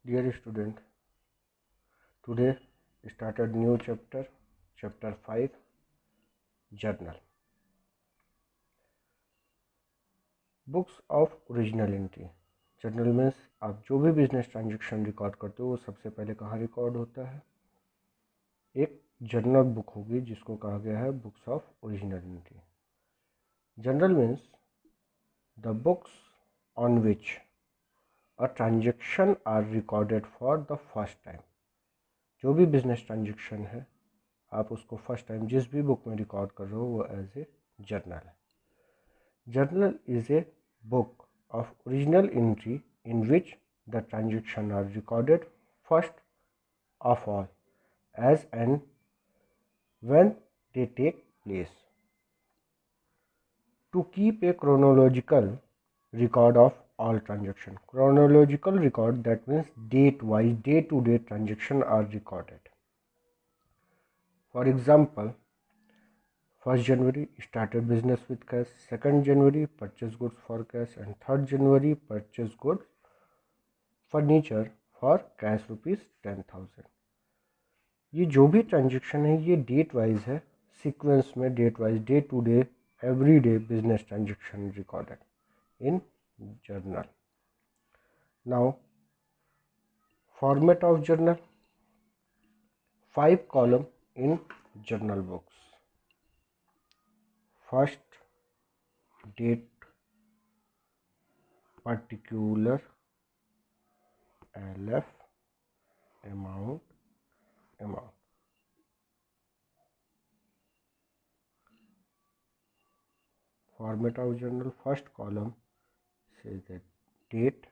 Dear student, today started new chapter 5, journal. Books of original entry. Journal means आप जो भी business transaction record करते हो वो सबसे पहले कहाँ रिकॉर्ड होता है? एक जर्नल बुक होगी जिसको कहा गया है books of original entry. Journal means the books on which a transaction are recorded for the first time. जो भी बिजनेस ट्रांजेक्शन है आप उसको फर्स्ट टाइम जिस भी बुक में रिकॉर्ड कर रहे हो वो एज ए जर्नल है। Journal is a book of original entry in which the transactions are recorded first of all as and when they take place. To keep a chronological record of all transactions. Chronological record, that means date wise, day to day transactions are recorded. For example, 1st January started business with cash, 2nd January purchase goods for cash, and 3rd January purchase goods furniture for cash ₹10,000। ये जो भी transaction है ये date wise है, sequence में date wise, day to day, every day business transaction recorded in journal. Now format of journal, 5 column in journal books. First, date, particular, LF, amount. Format of journal, first column says the date,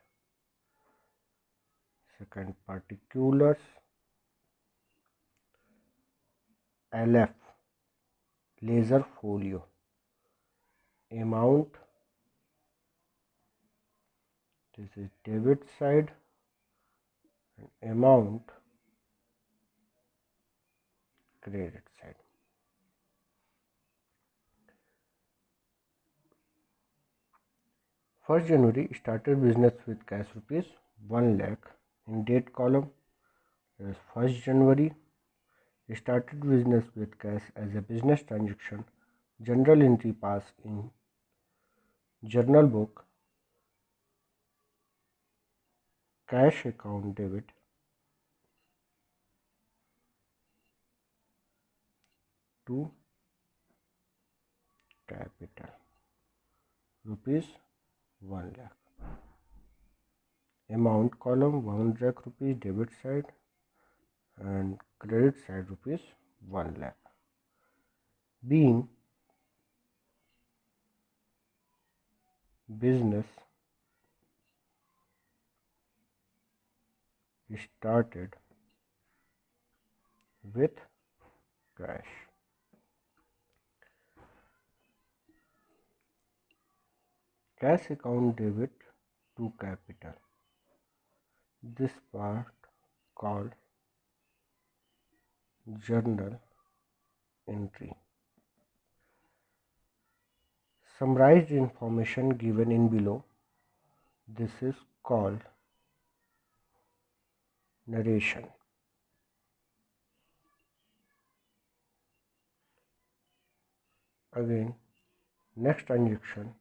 second particulars, LF laser folio, amount, this is debit side, and amount credit side. First January started business with cash ₹1 lakh. In date column, is 1st January started business with cash as a business transaction. General entry pass in journal book, cash account debit to capital ₹1 lakh. Amount column, 1 lakh rupees debit side and credit side ₹1 lakh. Being business started with cash. Cash account debit to capital. This part called journal entry. Summarized information given in below. This is called narration. Again, next transaction,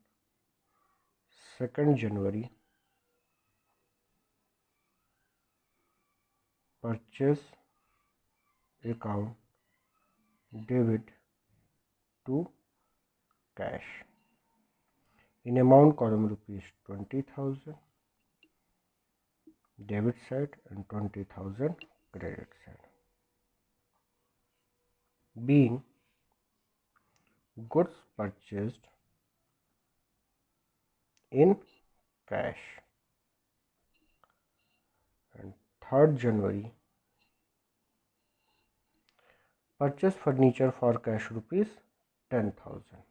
2nd January, purchase account debit to cash. In amount column ₹20,000 debit side and 20,000 credit side. Being goods purchased in cash. And 3rd January purchase furniture for cash ₹10,000.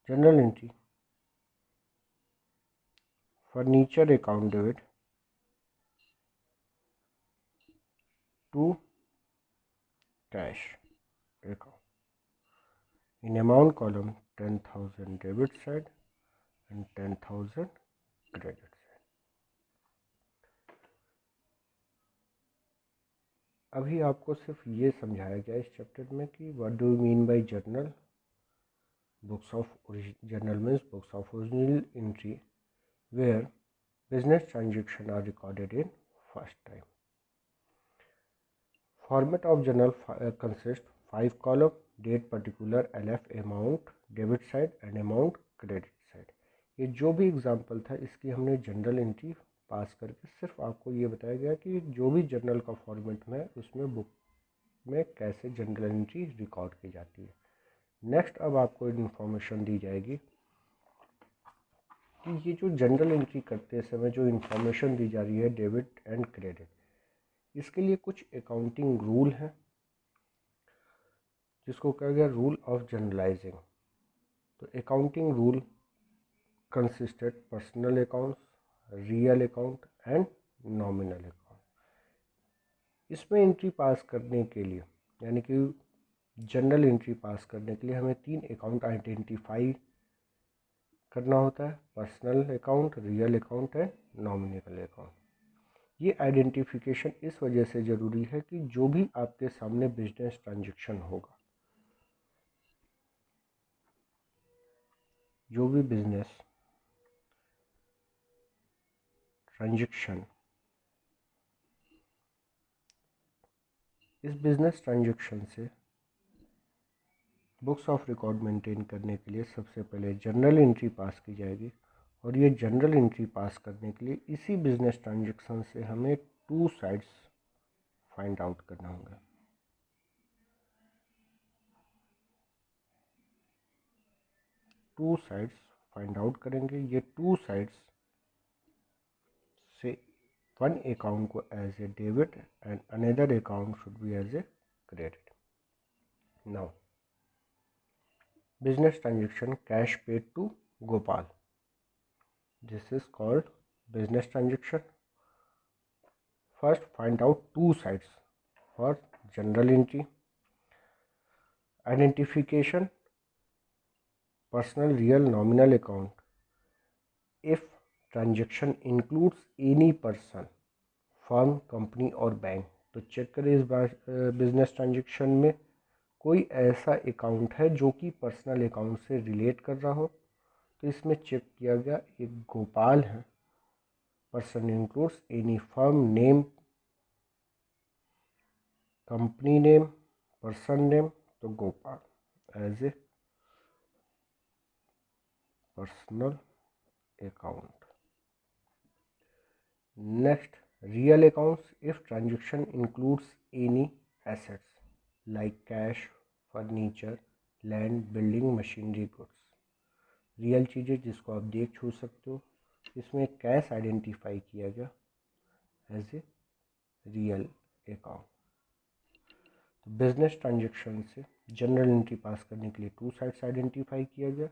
Journal entry, furniture account debit to cash account. In amount column, 10,000 debit side and 10,000 credit side. अभी आपको सिर्फ ये समझाया गया इस chapter में कि what do you mean by journal. Journal means books of original entry where business transactions are recorded in first time. Format of journal consists 5 column, date particular, LF amount, debit side and amount credit side. ये जो भी example था इसकी हमने general entry पास करके सिर्फ आपको ये बताया गया कि जो भी जर्नल का फॉर्मेट में उसमें बुक में कैसे जनरल एंट्री रिकॉर्ड की जाती है. नेक्स्ट अब आपको इन्फॉर्मेशन दी जाएगी कि ये जो जनरल एंट्री करते समय जो इन्फॉर्मेशन दी जा रही है डेबिट एंड क्रेडिट, इसके लिए कुछ अकाउंटिंग रूल हैं जिसको कहा गया रूल ऑफ जनरलाइजिंग. तो accounting rule consisted personal accounts, real account and nominal account. इसमें एंट्री पास करने के लिए यानी कि जनरल एंट्री पास करने के लिए हमें 3 अकाउंट आइडेंटिफाई करना होता है: personal account, real account and nominal account. ये आइडेंटिफिकेशन इस वजह से ज़रूरी है कि जो भी आपके सामने बिजनेस ट्रांजैक्शन होगा, जो भी बिजनेस ट्रांजैक्शन, इस बिजनेस ट्रांजैक्शन से बुक्स ऑफ रिकॉर्ड मेंटेन करने के लिए सबसे पहले जनरल एंट्री पास की जाएगी. और ये जनरल एंट्री पास करने के लिए इसी बिजनेस ट्रांजैक्शन से हमें 2 साइड्स फाइंड आउट करना होगा. टू साइड्स फाइंड आउट करेंगे. ये 2 साइड्स से वन अकाउंट को as a debit and another account should be as a credit. Now business transaction cash paid to Gopal. This is called business transaction. First, find out 2 sides for general entry. Identification, personal, real, nominal account. If transaction includes any person, firm, company और bank, तो check करें इस business transaction में कोई ऐसा account है जो कि पर्सनल अकाउंट से रिलेट कर रहा हो. तो इसमें चेक किया गया एक गोपाल है. Person includes any firm name, company name, person name, तो Gopal as a personal account. Next, real accounts. If transaction includes any assets like cash, furniture, land, building, machinery, goods. Real चीज़ें जिसको आप देख छू सकते हो. इसमें कैश आइडेंटिफाई किया गया एज ए रियल अकाउंट. तो बिजनेस ट्रांजेक्शन से जनरल एंट्री पास करने के लिए 2 साइड्स आइडेंटिफाई किया गया.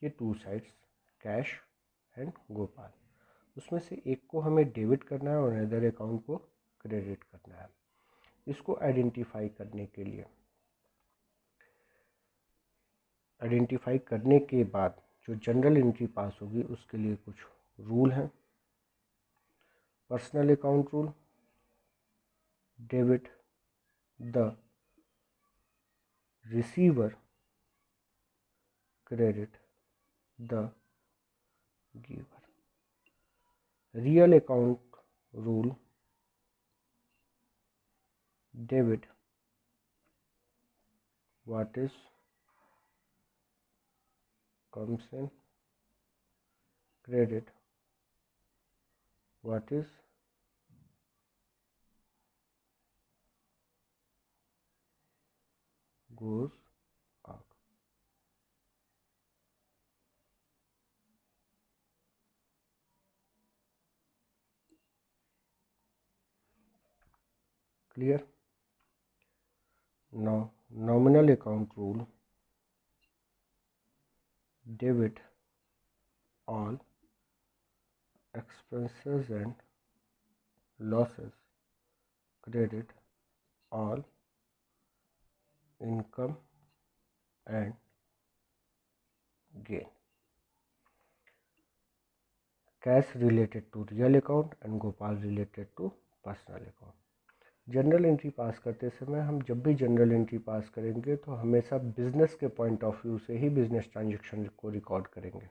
ये 2 साइड्स कैश एंड गोपाल. उसमें से एक को हमें डेबिट करना है और अदर अकाउंट को क्रेडिट करना है. इसको आइडेंटिफाई करने के बाद जो जनरल एंट्री पास होगी उसके लिए कुछ रूल हैं. Personal account rule, debit the receiver, credit the giver. Real account rule, debit what is comes in, credit what is goes out. Clear? Now nominal account rule, debit all expenses and losses, credit all income and gain. Cash related to real account and Gopal related to personal account. General entry पास करते समय हम जब भी general entry पास करेंगे तो हमेशा business के point of view से ही बिजनेस ट्रांजैक्शन को रिकॉर्ड करेंगे।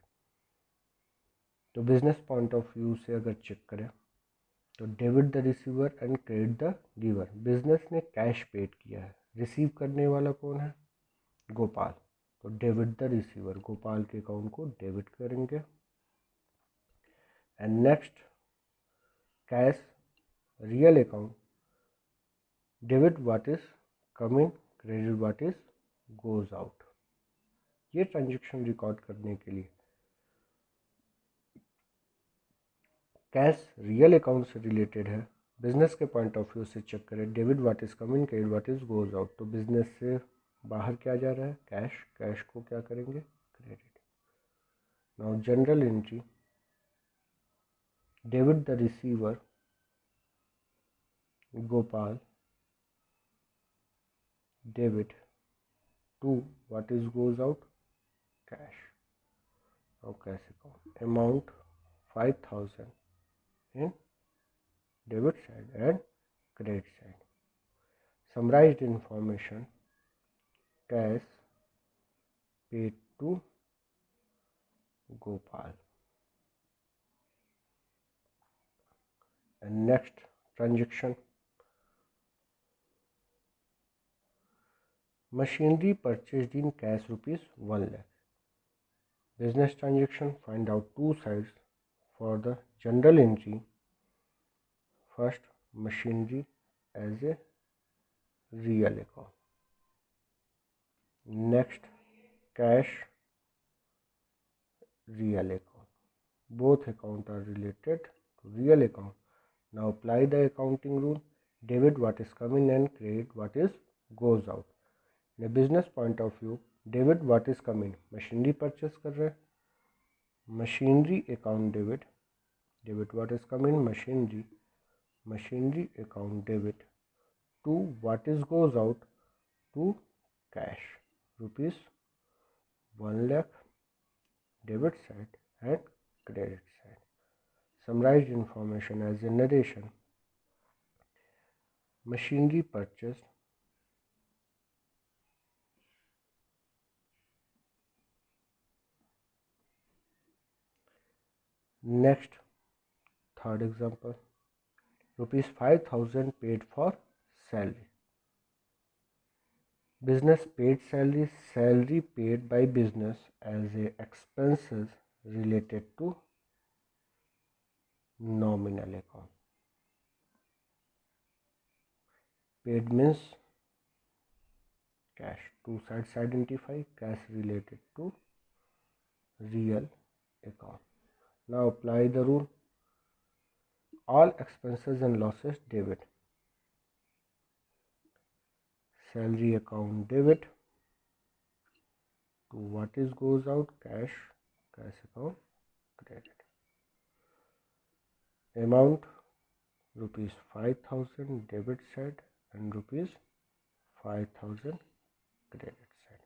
तो बिजनेस पॉइंट ऑफ व्यू से अगर चेक करें तो debit the receiver and credit the giver. Business ने कैश पेड किया है, रिसीव करने वाला कौन है? गोपाल। तो डेबिट द रिसीवर, गोपाल के अकाउंट को डेबिट करेंगे। And next cash real account, debit what is come in, credit what is goes out. ये ट्रांजेक्शन रिकॉर्ड करने के लिए कैश रियल अकाउंट से रिलेटेड है, बिजनेस के पॉइंट ऑफ व्यू से चेक करें, debit what is come in, credit what is goes out. तो बिजनेस से बाहर क्या जा रहा है? कैश। कैश को क्या करेंगे? Credit. Now journal entry, debit the receiver Gopal, debit to what is goes out, cash. Now cash account, amount 5000 in debit side and credit side. Summarized information, cash paid to Gopal. And next transaction, machinery purchased in cash rupees 1 lakh. Business transaction, find out two sides for the general entry. First, machinery as a real account. Next, cash real account. Both accounts are related to real account. Now apply the accounting rule, debit what is coming and credit what is goes out. In a business point of view, debit what is coming, machinery purchase कर रहे हैं, machinery account debit, debit what is coming, machinery, machinery account debit to what is goes out, to cash, rupees 1 lakh, debit side and credit side. Summarized information as a narration, machinery purchased, next third example, rupees 5000 paid for salary. Business paid salary, salary paid by business as a expenses related to nominal account. Paid means cash. Two sides identify, cash related to real account. Now apply the rule, all expenses and losses debit. Salary account debit to what is goes out, cash, cash account credit. Amount rupees 5000 debit side and rupees 5000 credit side.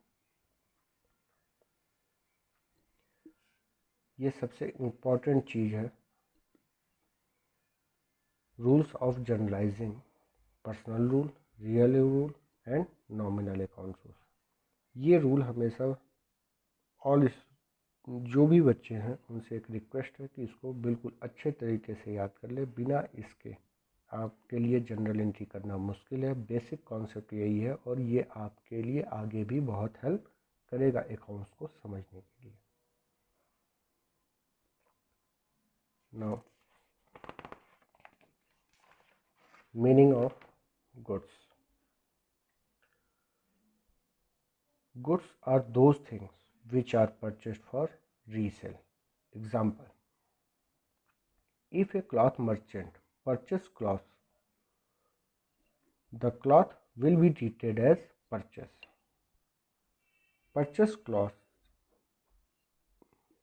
ये सबसे important चीज़ है, rules of journalising, personal rule, real rule and nominal account rule. ये rule हमेशा all जो भी बच्चे हैं उनसे एक रिक्वेस्ट है कि इसको बिल्कुल अच्छे तरीके से याद कर ले। बिना इसके आपके लिए जनरल एंट्री करना मुश्किल है। बेसिक कॉन्सेप्ट यही है और ये आपके लिए आगे भी बहुत हेल्प करेगा अकाउंट्स को समझने के लिए। Now meaning of goods. Goods are those things which are purchased for resale. Example, if a cloth merchant purchases cloth, the cloth will be treated as purchase. Purchase cloth,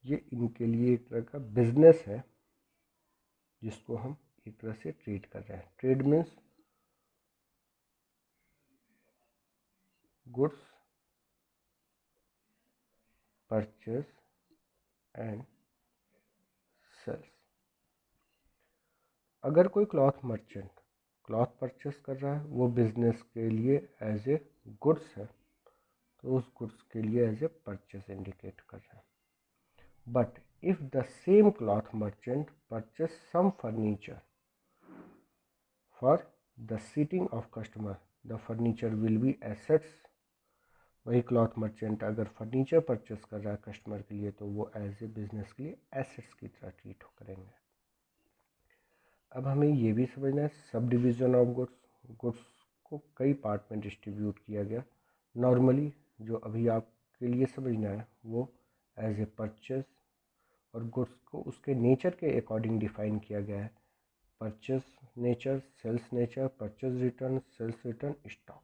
ये इनके लिए एक तरह का बिजनेस है जिसको हम एक तरह से ट्रीट कर रहे हैं। Trade means goods purchase and sales. अगर कोई क्लॉथ मर्चेंट क्लॉथ परचेस कर रहा है वो बिजनेस के लिए एज ए गुड्स है, तो उस गुड्स के लिए एज ए परचेस इंडिकेट कर रहा है। But if the same cloth merchant purchase some furniture for the seating of customer, the furniture will be assets. वही क्लॉथ मर्चेंट अगर फर्नीचर परचेस कर रहा है कस्टमर के लिए तो वो एज ए बिजनेस के लिए एसेट्स की तरह ट्रीट करेंगे। अब हमें ये भी समझना है सब डिवीज़न ऑफ गुड्स को कई पार्ट में डिस्ट्रीब्यूट किया गया। नॉर्मली जो अभी आपके लिए समझना है वो एज ए परचेस, और गुड्स को उसके नेचर के अकॉर्डिंग डिफाइन किया गया है। Purchase nature, sales nature, purchase return, sales return, stock.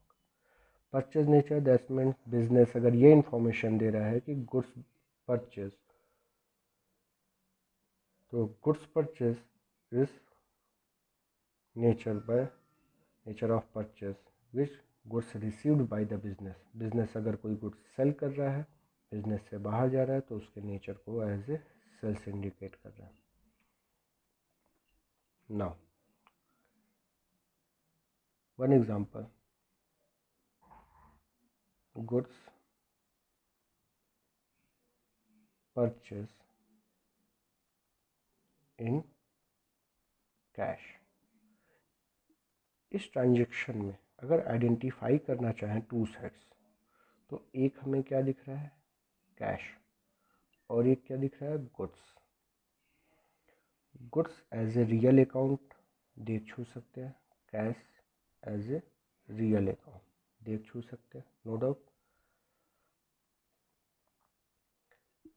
Purchase nature that means business अगर ये इंफॉर्मेशन दे रहा है कि गुड्स परचेज, तो goods purchase is nature of purchase which goods received by the business. Business अगर कोई गुड्स सेल कर रहा है, बिजनेस से बाहर जा रहा है, तो उसके नेचर को एज ए सेल्स इंडिकेट कर रहा है। Now one example, goods purchase in cash. इस ट्रांजैक्शन में अगर आइडेंटिफाई करना चाहें टू साइड्स, तो एक हमें क्या दिख रहा है कैश, और एक क्या दिख रहा है goods. Goods as a real account देख छू सकते हैं, cash as a real account देख छू सकते हैं, नो डाउट।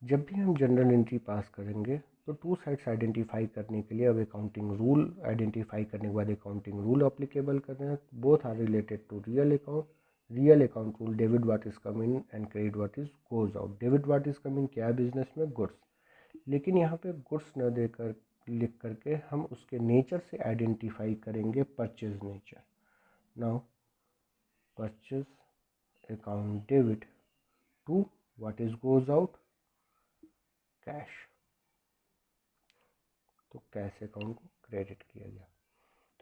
जब भी हम जनरल एंट्री पास करेंगे तो टू साइड्स आइडेंटिफाई करने के लिए अब अकाउंटिंग रूल आइडेंटिफाई करने के बाद अकाउंटिंग रूल अप्लीकेबल करना है। Both are related to real account. Real account rule debit what is coming and credit what is goes out. Debit what is coming क्या है बिजनेस में गुड्स, लेकिन यहाँ पे गुड्स न देकर लिख करके हम उसके नेचर से आइडेंटिफाई करेंगे purchase nature. Now purchase account debit to what is goes out cash, तो कैश अकाउंट को क्रेडिट किया गया।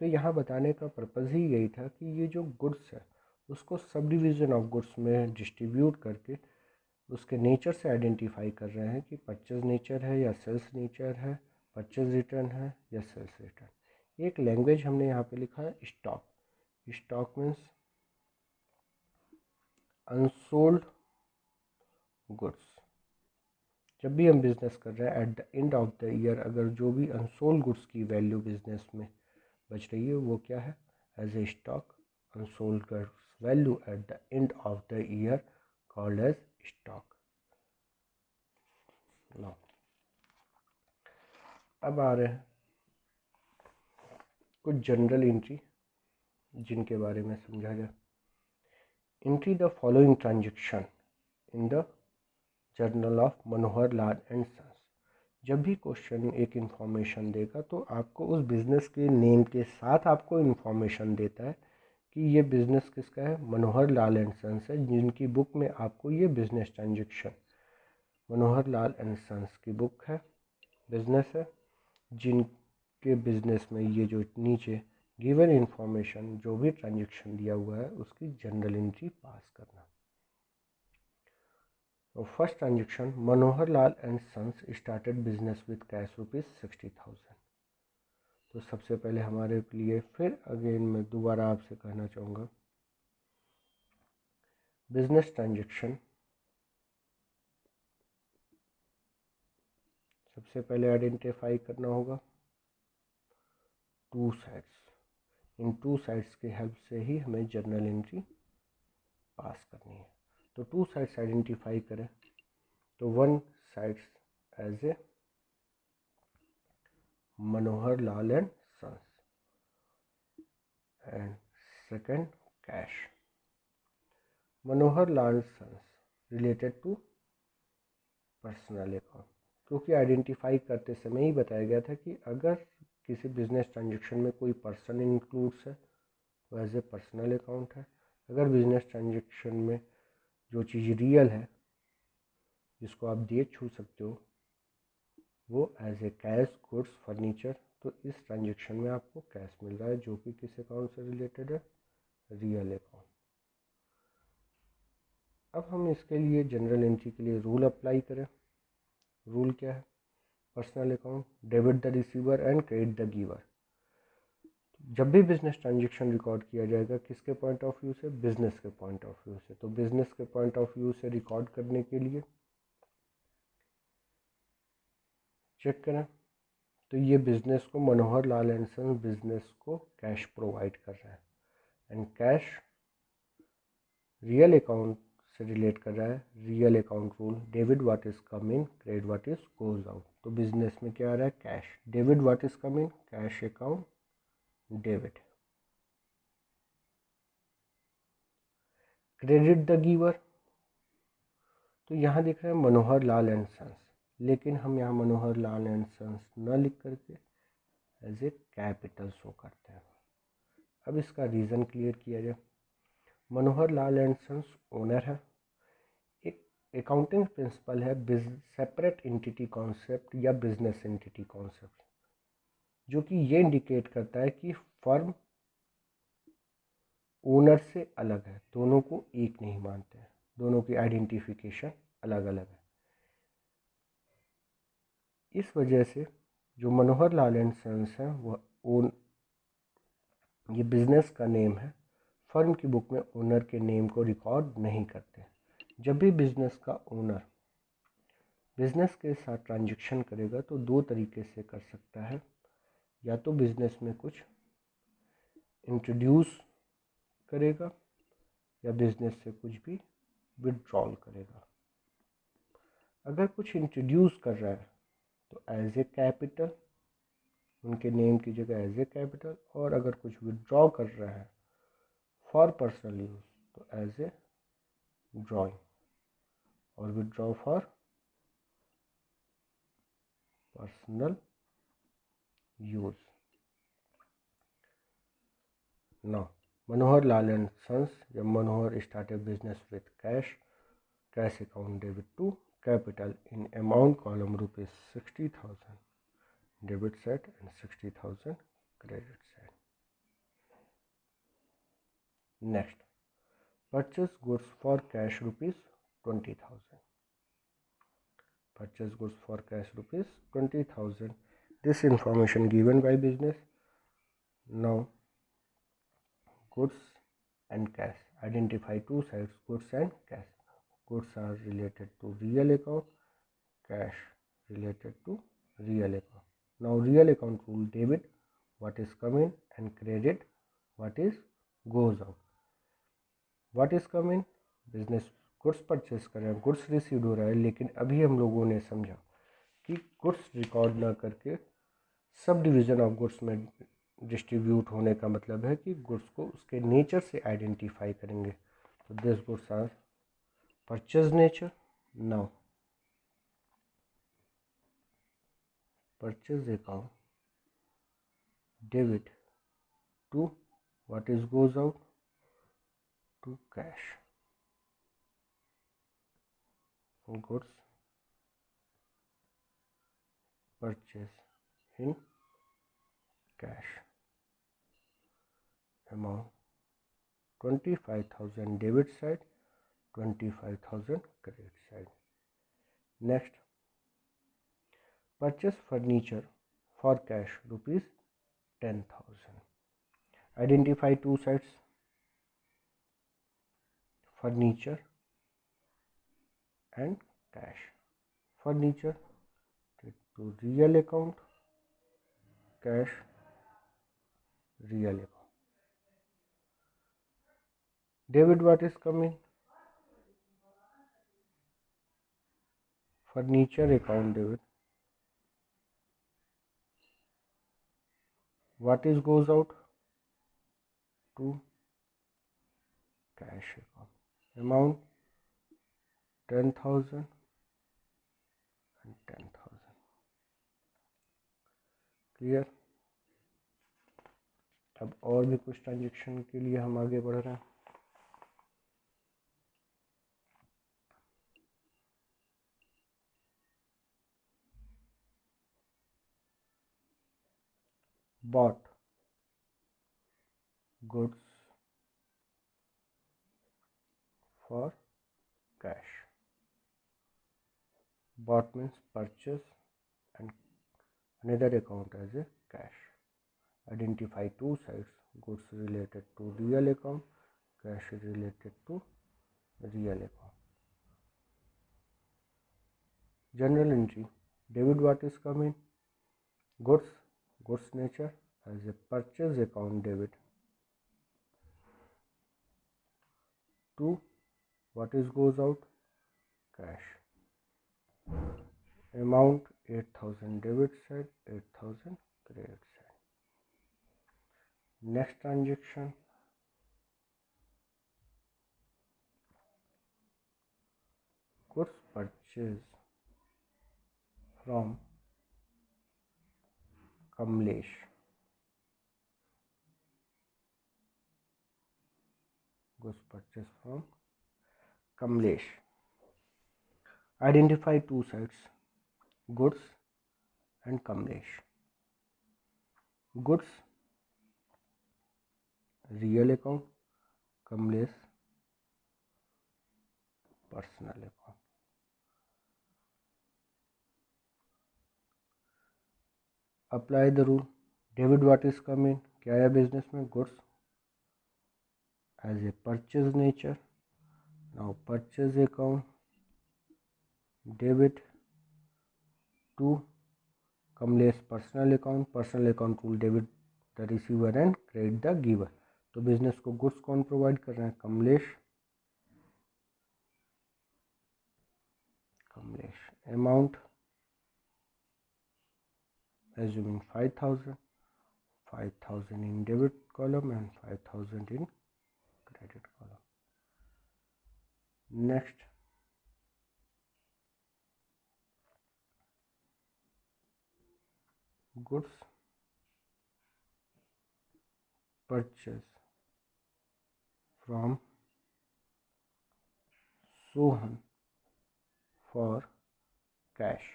तो यहाँ बताने का पर्पज़ ही यही था कि ये जो गुड्स है उसको सब डिवीज़न ऑफ गुड्स में डिस्ट्रीब्यूट करके उसके नेचर से आइडेंटिफाई कर रहे हैं कि परचेज नेचर है या सेल्स नेचर है, परचेज रिटर्न है या सेल्स रिटर्न। एक लैंग्वेज हमने यहाँ पे लिखा है stock. Stock means unsold goods. जब भी हम बिज़नेस कर रहे हैं at the end of the year अगर जो भी अनसोल्ड गुड्स की वैल्यू बिजनेस में बच रही है वो क्या है as a stock. Unsold goods value at the end of the year called as stock. Now अब आ रहे हैं कुछ जनरल एंट्री जिनके बारे में समझा जाए। Entry the following transaction in the journal of Manohar Lal and sons. जब भी क्वेश्चन एक इन्फॉर्मेशन देगा तो आपको उस बिज़नेस के नेम के साथ आपको इन्फॉर्मेशन देता है कि ये बिज़नेस किसका है, मनोहर लाल एंड सन्स है, जिनकी बुक में आपको ये business transaction Manohar Lal and sons की बुक है, बिज़नेस है, जिनके बिज़नेस में ये जो नीचे गिवन इन्फॉर्मेशन जो भी ट्रांजैक्शन दिया हुआ है उसकी जनरल एंट्री पास करना। तो first transaction Manohar Lal and sons started business with cash ₹60,000। तो सबसे पहले हमारे लिए फिर अगेन मैं दोबारा आपसे कहना चाहूँगा बिजनेस ट्रांजैक्शन सबसे पहले आइडेंटिफाई करना होगा टू साइड्स। इन टू साइड्स की हेल्प से ही हमें जर्नल एंट्री पास करनी है। तो टू साइड्स आइडेंटिफाई करें तो one sides as a Manohar Lal and sons and second cash. Manohar Lal sons related to personal account, क्योंकि आइडेंटिफाई करते समय ही बताया गया था कि अगर किसी बिजनेस ट्रांजैक्शन में कोई पर्सन इंक्लूड्स है वो एज ए पर्सनल अकाउंट है। अगर बिजनेस ट्रांजैक्शन में जो चीज़ रियल है जिसको आप देख छू सकते हो वो as a cash, goods, furniture, तो इस ट्रांजेक्शन में आपको कैश मिल रहा है जो कि किस अकाउंट से रिलेटेड है, रियल अकाउंट। अब हम इसके लिए जनरल एंट्री के लिए रूल अप्लाई करें। रूल क्या है, personal account debit the receiver and credit the giver. जब भी बिजनेस ट्रांजेक्शन रिकॉर्ड किया जाएगा किसके पॉइंट ऑफ व्यू से, बिजनेस के पॉइंट ऑफ व्यू से। तो बिजनेस के पॉइंट ऑफ व्यू से रिकॉर्ड करने के लिए चेक करें तो ये बिजनेस को मनोहर लाल एंड सन्स बिजनेस को कैश प्रोवाइड कर रहा है एंड कैश रियल अकाउंट से रिलेट कर रहा है। Real account rule debit what is come in, credit what is goes out. तो बिजनेस में क्या आ रहा है, cash. Debit what is come in, cash account debit. Credit the giver, तो यहाँ दिख रहा है मनोहर लाल एंड सन्स, लेकिन हम यहाँ मनोहर लाल एंड सन्स न लिख करके एज ए कैपिटल शो करते हैं। अब इसका रीज़न क्लियर किया जाए। मनोहर लाल एंड सन्स ओनर है। एक अकाउंटिंग प्रिंसिपल है सेपरेट एंटिटी कॉन्सेप्ट या बिजनेस एंटिटी कॉन्सेप्ट, जो कि ये इंडिकेट करता है कि फर्म ओनर से अलग है, दोनों को एक नहीं मानते हैं, दोनों की आइडेंटिफिकेशन अलग अलग है। इस वजह से जो मनोहर लाल एंड सन्स है वह ये बिजनेस का नेम है, फर्म की बुक में ओनर के नेम को रिकॉर्ड नहीं करते। जब भी बिजनेस का ओनर बिजनेस के साथ ट्रांजैक्शन करेगा तो दो तरीके से कर सकता है, या तो बिजनेस में कुछ इंट्रोड्यूस करेगा या बिजनेस से कुछ भी विड्रॉल करेगा। अगर कुछ इंट्रोड्यूस कर रहा है तो एज ए कैपिटल, उनके नेम की जगह एज ए कैपिटल, और अगर कुछ विड्रॉ कर रहा है फॉर पर्सनल यूज तो एज ए ड्रॉइंग, और withdraw for personal use. Now Manohar Lal and sons जब Manohar started business with cash account debit to capital in amount column ₹60,000 debit side and 60,000 credit side. Next, purchase goods for cash ₹20,000. Purchase goods for cash ₹20,000. This information given by business. Now, goods and cash. Identify two sides, goods and cash. Goods are related to real account, cash related to real account. Now, real account rule debit what is coming and credit what is goes out. What is coming, business goods purchase कर रहे हैं, goods receive हो रहा है, लेकिन अभी हम लोगों ने समझा कि गुड्स रिकॉर्ड ना करके सब डिवीज़न ऑफ गुड्स में डिस्ट्रीब्यूट होने का मतलब है कि गुड्स को उसके नेचर से आइडेंटिफाई करेंगे। तो this goods are purchase nature. Now purchase account debit to what is goes out to cash. Goods purchase in cash amount 25,000 debit side, 25,000 credit side. Next, purchase furniture for cash ₹10,000. Identify two sides, furniture and cash. Furniture to real account, cash real account. Debit what is coming, furniture account debit. What is goes out to cash account. Amount 10,000 and 10,000. Clear. अब और भी कुछ transaction के लिए हम आगे बढ़ रहे हैं। bought goods for cash. Bought means purchase and another account as a cash. Identify two sides, goods related to real account, cash related to real account. Journal entry. Debit what is coming? Goods, goods nature as a purchase account debit. To what is goes out? Cash. Amount 8,000 debit side, 8,000 credit side. Next transaction. Goods purchased from Kamlesh. Goods purchased from Kamlesh. Identify two sides, goods and Kamlesh. Goods real account, Kamlesh personal account. Apply the rule. Debit what is coming? क्या आया business में? Goods as a purchase nature. Now purchase account debit to Kamlesh personal account. Personal account rule debit the receiver and credit the giver. तो business को goods कौन provide कर रहे हैं? Kamlesh. Kamlesh. Amount assuming 5,000. 5,000 in debit column and 5,000 in credit column. Next, goods purchase from Sohan for cash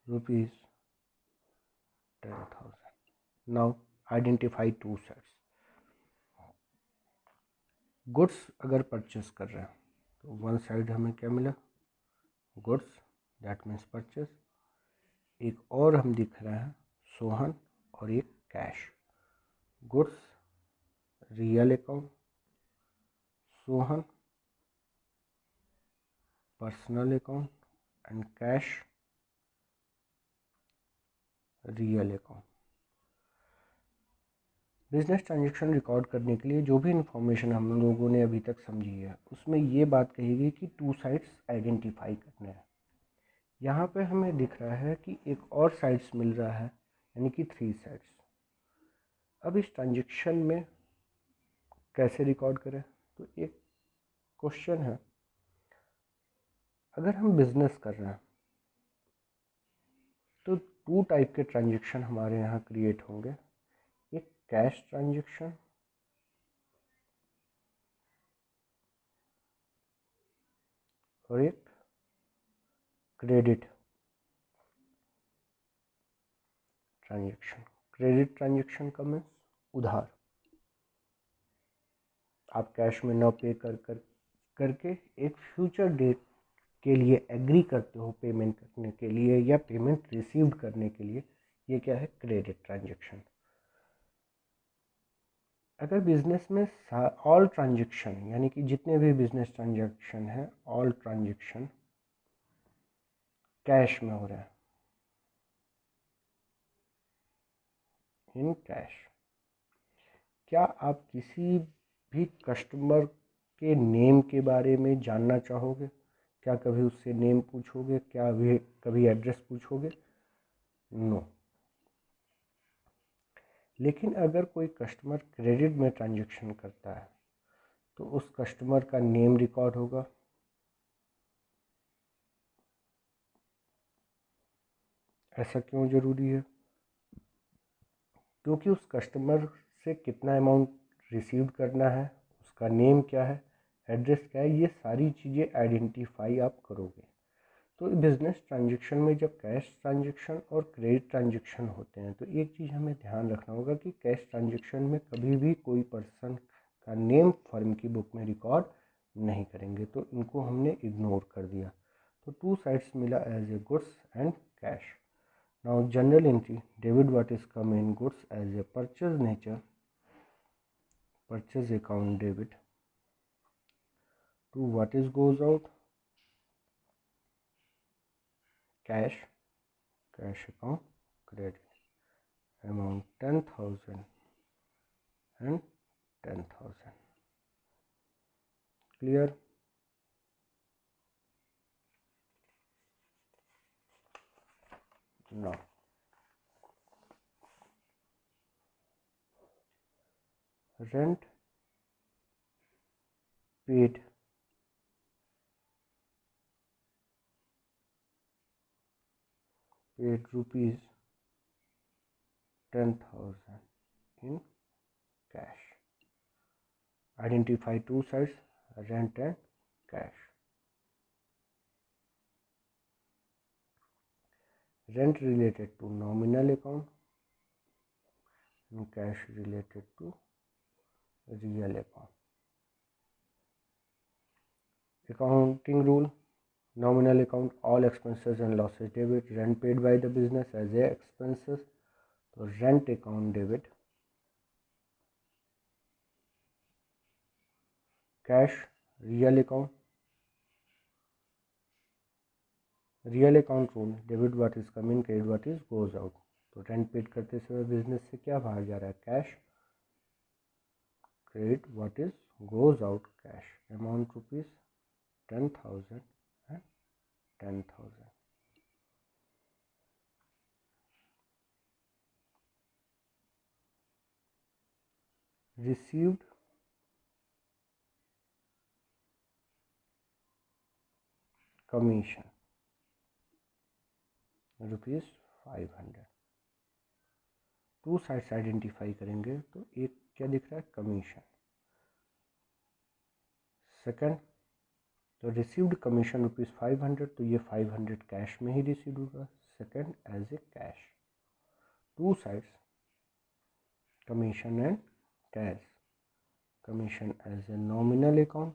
rupees 10,000. Now identify two sides. Goods अगर purchase कर रहे हैं तो वन साइड हमें क्या मिला? Goods, that means purchase. एक और हम दिख रहा है सोहन और एक cash. Goods real account, Sohan personal account and cash real account. Business transaction record करने के लिए जो भी इन्फॉर्मेशन हम लोगों ने अभी तक समझी है उसमें ये बात कही गई कि टू साइड्स आइडेंटिफाई करना है. यहाँ पे हमें दिख रहा है कि एक और साइड्स मिल रहा है, यानी कि थ्री साइड्स. अब इस ट्रांजैक्शन में कैसे रिकॉर्ड करें? तो एक क्वेश्चन है, अगर हम बिजनेस कर रहे हैं तो टू टाइप के ट्रांजैक्शन हमारे यहाँ क्रिएट होंगे. एक कैश ट्रांजैक्शन और एक क्रेडिट ट्रांजैक्शन. क्रेडिट ट्रांजैक्शन का मीन्स उधार. आप कैश में न पे करके एक फ्यूचर डेट के लिए एग्री करते हो पेमेंट करने के लिए या पेमेंट रिसीव करने के लिए. ये क्या है? Credit transaction. अगर बिजनेस में ऑल ट्रांजैक्शन यानी कि जितने भी बिजनेस ट्रांजैक्शन हैं ऑल ट्रांजैक्शन कैश में हो रहे हैं, इन कैश, क्या आप किसी भी कस्टमर के नेम के बारे में जानना चाहोगे? क्या कभी उससे नेम पूछोगे? क्या कभी एड्रेस पूछोगे? नो. लेकिन अगर कोई कस्टमर क्रेडिट में ट्रांजैक्शन करता है तो उस कस्टमर का नेम रिकॉर्ड होगा. ऐसा क्यों ज़रूरी है? क्योंकि उस कस्टमर से कितना अमाउंट रिसीव करना है, उसका नेम क्या है, एड्रेस क्या है, ये सारी चीज़ें आइडेंटिफाई आप करोगे. तो बिजनेस ट्रांजैक्शन में जब कैश ट्रांजैक्शन और क्रेडिट ट्रांजैक्शन होते हैं तो एक चीज़ हमें ध्यान रखना होगा कि कैश ट्रांजैक्शन में कभी भी कोई पर्सन का नेम फर्म की बुक में रिकॉर्ड नहीं करेंगे, तो इनको हमने इग्नोर कर दिया। तो टू साइड्स मिला as a goods and cash. Now journal entry debit what is come in goods as a purchase nature, purchase account debit to what is goes out cash, cash account credit, amount 10,000 and 10,000. Clear? Now rent paid rupees 10,000 in cash. Identify two sides, rent and cash. Rent related to nominal account and cash related to real account. Accounting rule: nominal account all expenses and losses debit, rent paid by the business as a expenses, तो rent account debit, cash real account, real account rule debit what is coming, credit what is goes out. तो rent paid करते समय business से क्या बाहर जा रहा है, cash, credit what is goes out cash, amount rupees 10,000 and 10,000। Received commission rupees 500। Two sides identify करेंगे तो एक क्या दिख रहा है, कमीशन। सेकंड, तो रिसीव्ड कमीशन रुपीज 500, तो ये 500 कैश में ही रिसीव होगा, second as a cash. Two sides commission and cash, commission as a nominal account,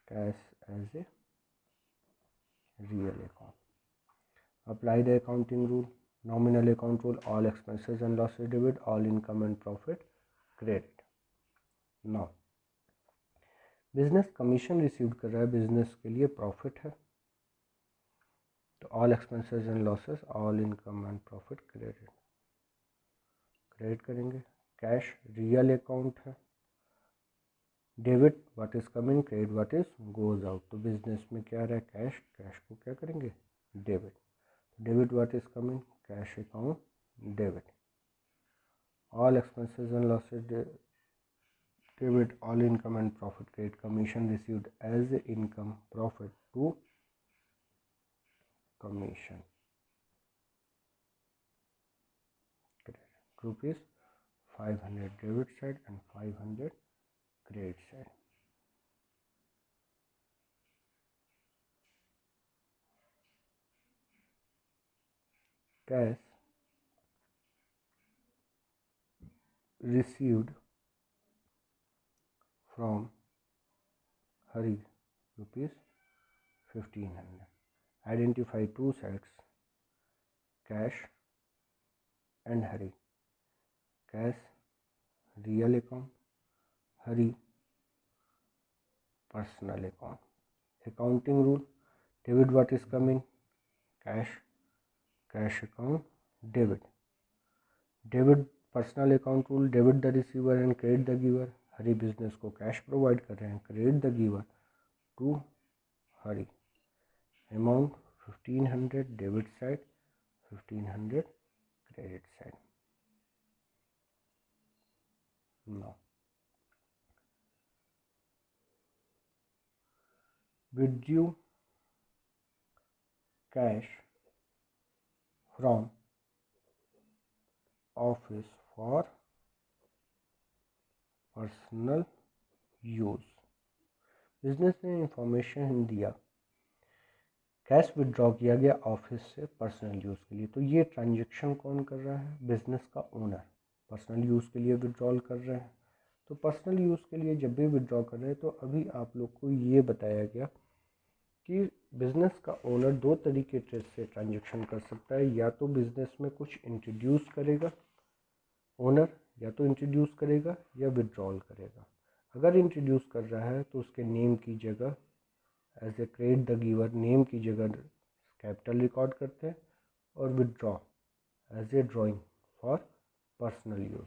cash as a real account. Apply the accounting rule, nominal account rule, all expenses and losses debit, all income and profit credit. Now business commission receive कर रहा है, business के लिए profit है, तो all expenses and losses, all income and profit credit, credit करेंगे। Cash real account है, debit what is coming, credit what is goes out. तो बिजनेस में क्या रहा है, कैश, कैश को क्या करेंगे, debit. Debit what is coming, cash account debit, all expenses and losses debit, all income and profit credit, commission received as income, profit to commission credit, rupees 500 debit side and 500 credit side. Cash received from Hari rupees 1500. Identify two sides, cash and Hari. Cash real account, Hari personal account. Accounting rule, debit what is coming, cash, cash account debit. Debit personal account rule, debit the receiver and credit the giver. Hari business को cash provide कर रहे हैं, credit the giver to Hari. Amount 1500 debit side, 1500 credit side. Now withdrew cash from office for personal use, business ने information दिया, cash withdraw किया गया office से personal use के लिए। तो ये ट्रांजैक्शन कौन कर रहा है? बिजनेस का ओनर पर्सनल यूज़ के लिए विड्रॉल कर रहे हैं। तो पर्सनल यूज़ के लिए जब भी विड्रॉ कर रहे हैं, तो अभी आप लोग को ये बताया गया कि बिज़नेस का ओनर दो तरीके से ट्रांजैक्शन कर सकता है। या तो बिज़नेस में कुछ इंट्रोड्यूस करेगा ओनर, या तो इंट्रोड्यूस करेगा या विड्रॉल करेगा। अगर इंट्रोड्यूस कर रहा है तो उसके नेम की जगह as a credit the giver name की जगह कैपिटल रिकॉर्ड करते हैं, और withdraw as a drawing for personal use.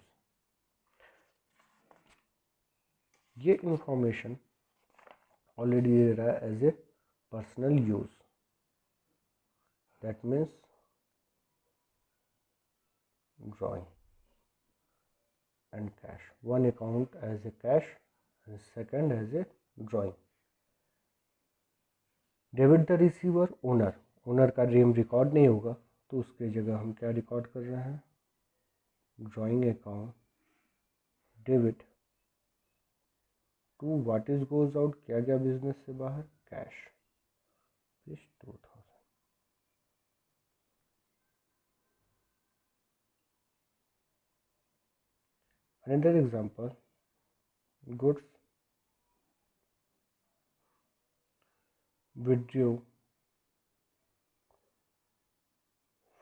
ये इंफॉर्मेशन ऑलरेडी दे रहा है as a personal use, that means drawing and cash. One account as a cash and second as a drawing. Debit the receiver owner, owner का name record नहीं होगा, तो उसके जगह हम क्या रिकॉर्ड कर रहे हैं? Drawing account debit to what is goes out, किया गया बिजनेस से बाहर, cash, rupees 2000। Another example, goods withdrew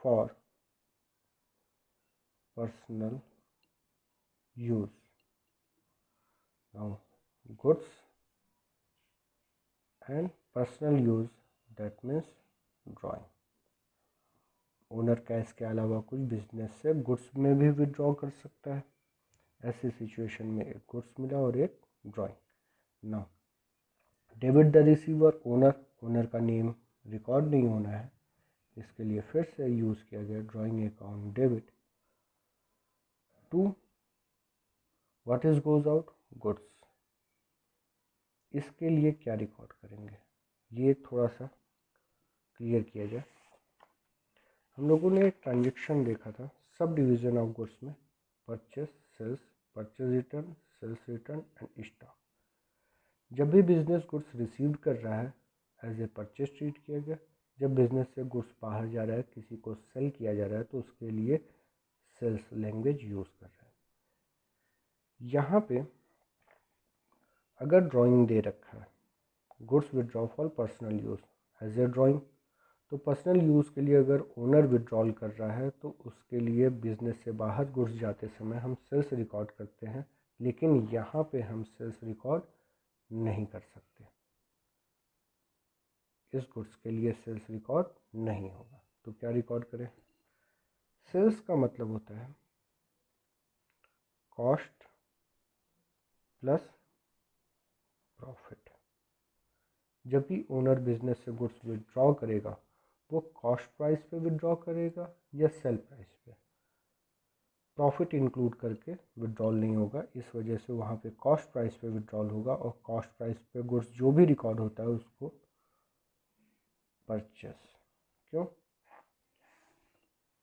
for personal use. Now goods and personal use, that means drawing। Owner cash के अलावा कुछ बिजनेस से गुड्स में भी विड्रॉ कर सकता है। ऐसी सिचुएशन में एक गुड्स मिला और एक drawing. Now debit the receiver owner, owner का नेम रिकॉर्ड नहीं होना है, इसके लिए फिर से यूज़ किया गया drawing account debit to what is goes out, goods. इसके लिए क्या रिकॉर्ड करेंगे, ये थोड़ा सा क्लियर किया जाए। हम लोगों ने एक ट्रांजेक्शन देखा था सब डिवीज़न ऑफ गुड्स में, purchase, sales, purchase return, sales return and stock. जब भी बिजनेस गुड्स रिसीव कर रहा है एज ए परचेस ट्रीट किया गया। जब बिजनेस से गुड्स बाहर जा रहा है, किसी को सेल किया जा रहा है, तो उसके लिए सेल्स लैंग्वेज यूज़ कर रहा है। यहाँ पे अगर ड्राइंग दे रखा है, goods withdraw for personal use as a drawing, तो पर्सनल यूज़ के लिए अगर ओनर विड्रॉल कर रहा है, तो उसके लिए बिजनेस से बाहर गुड्स जाते समय हम सेल्स रिकॉर्ड करते हैं, लेकिन यहाँ पे हम सेल्स रिकॉर्ड नहीं कर सकते। इस गुड्स के लिए सेल्स रिकॉर्ड नहीं होगा, तो क्या रिकॉर्ड करें? सेल्स का मतलब होता है कॉस्ट प्लस प्रॉफिट। जब भी ओनर बिजनेस से गुड्स विड्रॉ करेगा, वो कॉस्ट प्राइस पे विड्रॉ करेगा या सेल प्राइस पे। प्रॉफिट इंक्लूड करके विड्रॉल नहीं होगा, इस वजह से वहाँ पे कॉस्ट प्राइस पे विड्रॉल होगा, और कॉस्ट प्राइस पे गुड्स जो भी रिकॉर्ड होता है उसको परचेस। क्यों?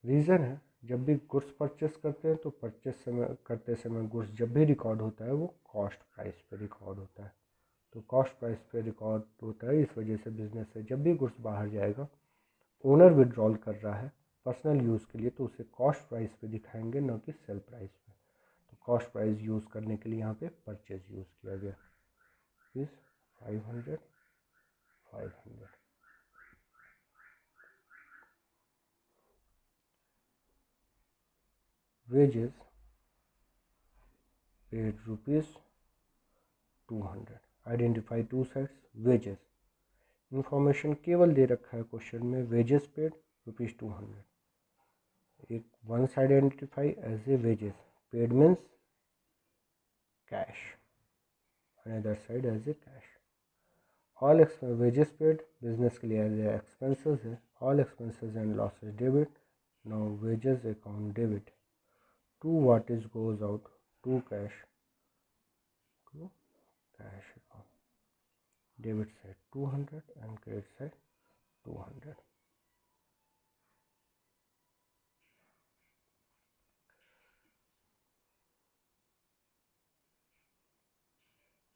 रीज़न है, जब भी गुड्स परचेस करते हैं तो परचेस करते समय गुड्स जब भी रिकॉर्ड होता है वो कॉस्ट प्राइस पे रिकॉर्ड होता है। तो कॉस्ट प्राइस पे रिकॉर्ड होता है, इस वजह से बिजनेस से जब भी गुड्स बाहर जाएगा, ओनर विड्रॉल कर रहा है पर्सनल यूज़ के लिए, तो उसे कॉस्ट प्राइस पे दिखाएंगे, ना कि सेल प्राइस पे। तो कॉस्ट प्राइस यूज़ करने के लिए यहाँ पे परचेज यूज़ किया गया। इस 500 wages paid rupees 200। Identify two sides wages। Information केवल दे रखा है क्वेश्चन में wages paid rupees 200। एक one side identify as a wages paid means cash, another side as a cash. All wages paid business के लिए एज ए एक्सपेंसेस है, all expenses and losses debit. Now wages account debit to what is goes out, to cash, to cash account. Debit side 200 and credit side 200।